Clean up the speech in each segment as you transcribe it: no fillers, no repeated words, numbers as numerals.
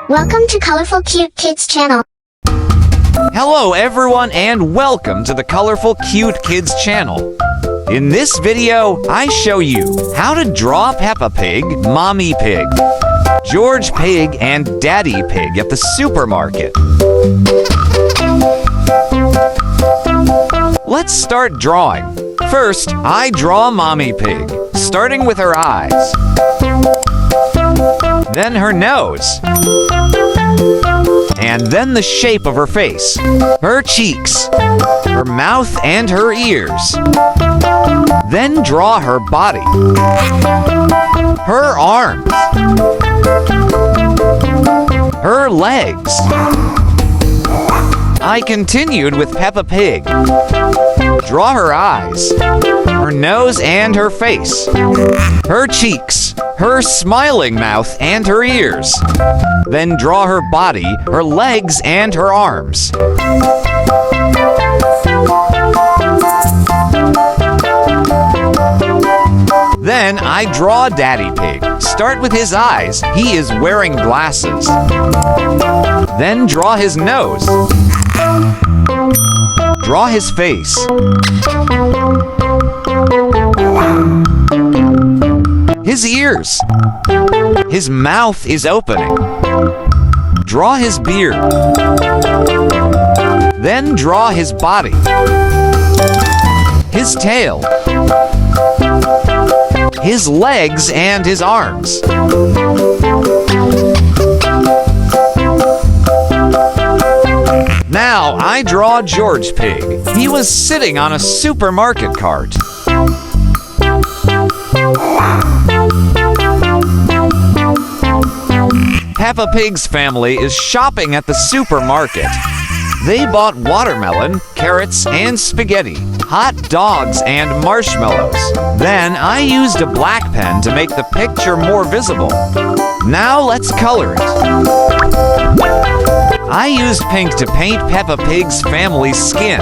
Welcome to Colorful Cute Kids Channel. Hello everyone and welcome to the Colorful Cute Kids Channel. In this video, I show you how to draw Peppa Pig, Mommy Pig, George Pig, and Daddy Pig at the supermarket. Let's start drawing. First, I draw Mommy Pig, starting with her eyes, then her nose, and then the shape of her face, her cheeks, her mouth, and her ears. Then draw her body, her arms, her legs. I continued with Peppa Pig. Draw her eyes, her nose and her face, her cheeks, her smiling mouth and her ears. Then draw her body, her legs and her arms. Then I draw Daddy Pig. Start with his eyes. He is wearing glasses. Then draw his nose. Draw his face. His ears. His mouth is opening. Draw his beard. Then draw his body. His tail. His legs and his arms. Now I draw George Pig. He was sitting on a supermarket cart. Peppa Pig's family is shopping at the supermarket. They bought watermelon, carrots, and spaghetti, hot dogs, and marshmallows. Then I used a black pen to make the picture more visible. Now let's color it. I used pink to paint Peppa Pig's family's skin.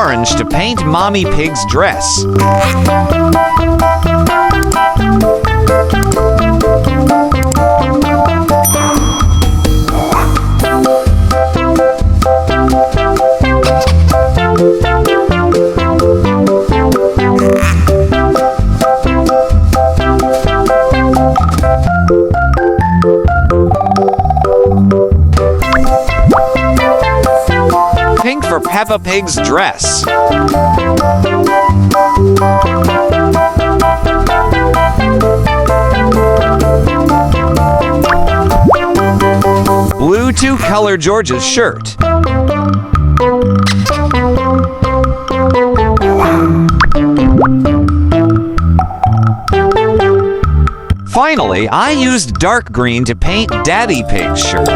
orange to paint Mommy Pig's dress. Pink for Peppa Pig's dress. Blue to color George's shirt. Finally, I used dark green to paint Daddy Pig's shirt.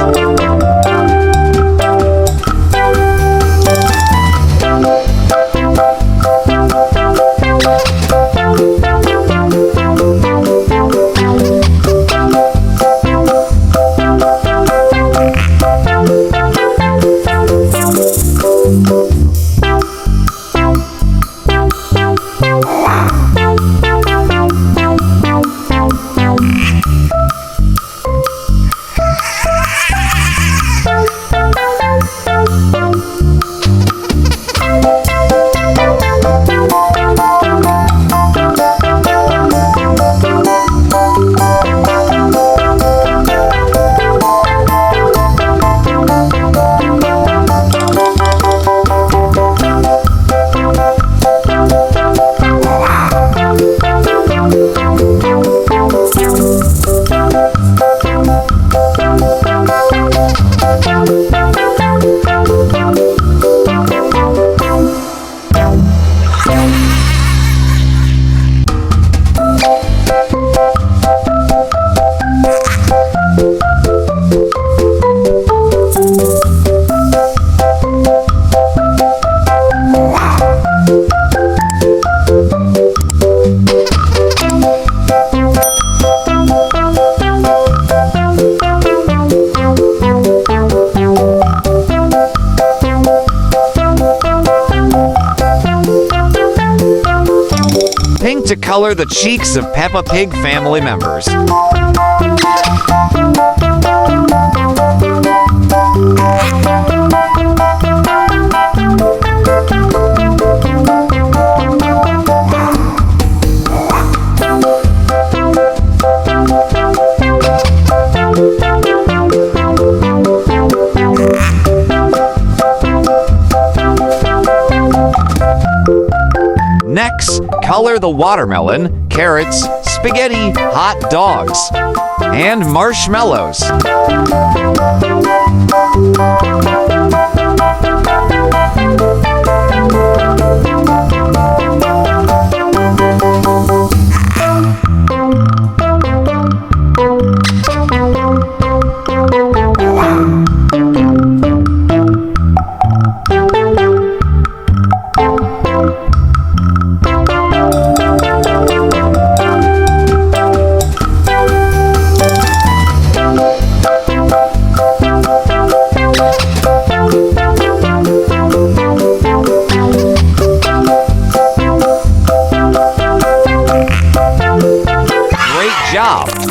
Pink to color the cheeks of Peppa Pig family members. Next, color the watermelon, carrots, spaghetti, hot dogs, and marshmallows.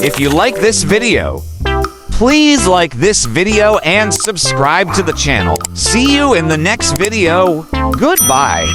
If you like this video, please like this video and subscribe to the channel. See you in the next video. Goodbye.